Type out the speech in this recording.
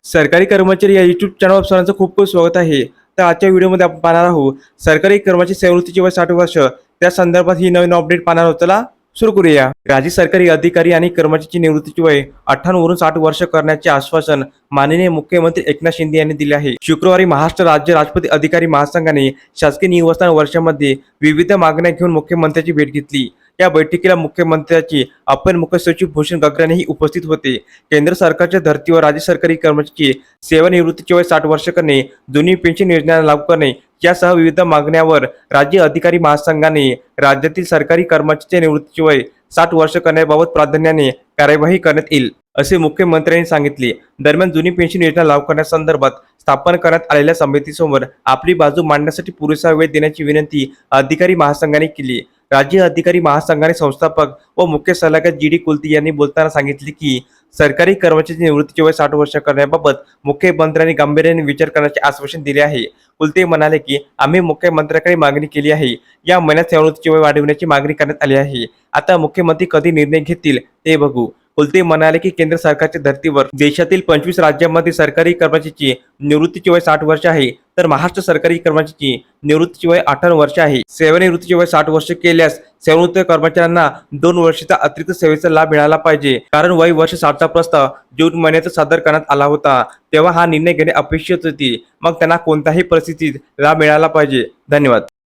सरकारी कर्मचारी या YouTube चॅनलवर सर्वांचं खूप खूप स्वागत आहे. तर आजच्या व्हिडिओमध्ये आपण पाहणार आहोत सरकारी कर्मचारी सेवानिवृत्तीची वय 60 वर्ष. त्या संदर्भात ही नवीन अपडेट पाहणार आहोत. चला सुरू करूया. राज्य सरकारी अधिकारी आणि कर्मचाऱ्यांची निवृत्तीची वय 58 वरून 60 वर्ष करण्याचे आश्वासन माननीय मुख्यमंत्री एकनाथ शिंदे यांनी दिले आहे. शुक्रवारी महाराष्ट्र राज्य राजपत्रित अधिकारी महासंघाने शासकीय निवासस्थान वर्षामध्ये विविध मागण्या घेऊन मुख्यमंत्र्यांची भेट घेतली. या बैठकीला मुख्यमंत्र्यांचे अपर मुख्य सचिव भूषण गगरानेही उपस्थित होते. केंद्र सरकारच्या धर्तीवर राज्य सरकारी कर्मचाऱ्यांची सेवानिवृत्तीची वय 60 वर्ष करणे, जुनी पेन्शन योजना लागू करणे यासह विविध मागण्यांवर राज्य अधिकारी महासंघाने राज्यातील सरकारी कर्मचाऱ्यांच्या निवृत्तीची वय 60 वर्ष करण्याबाबत प्राधान्याने कार्यवाही करण्यात येईल, असे मुख्यमंत्र्यांनी सांगितले. दरम्यान जुनी पेन्शन योजना लागू करण्यासंदर्भात स्थापन करण्यात आलेल्या समितीसमोर आपली बाजू मांडण्यासाठी पुरेसा वेळ देण्याची विनंती अधिकारी महासंघाने केली. राज्य अधिकारी महासंघाने संस्थापक व मुख्य सल्लागार जी.डी. कुलते यांनी बोलताना सांगितले की सरकारी कर्मचाऱ्यांची निवृत्तीची वय 60 वर्ष करण्याबाबत मुख्यमंत्र्यांनी गांभीर्याने विचार करण्याचे आश्वासन दिले आहे. कुलते म्हणाले की आम्ही मुख्यमंत्र्यांकडे मागणी केली आहे. या महिन्यात सेवानिवृत्तीची वय वाढविण्याची मागणी करण्यात आली आहे. आता मुख्यमंत्री कधी निर्णय घेतील ते बघू. कुलते म्हणाले की केंद्र सरकारच्या धर्तीवर देशातील 25 राज्यांमध्ये सरकारी कर्मचाऱ्यांची निवृत्तीची वय 60 वर्ष आहे, तर महाराष्ट्र सरकारी कर्मचाऱ्यांची निवृत्तीची वय 58 वर्ष आहे. सेवानिवृत्तीची वय 60 वर्ष केल्यास सेवानिवृत्त कर्मचाऱ्यांना 2 वर्षाचा अतिरिक्त सेवेचा लाभ मिळाला पाहिजे. कारण वय वर्ष 60चा प्रस्ताव जून महिन्यात सादर करण्यात आला होता, तेव्हा हा निर्णय घेणे अपेक्षित होती. मग त्यांना कोणत्याही परिस्थितीत लाभ मिळाला पाहिजे. धन्यवाद.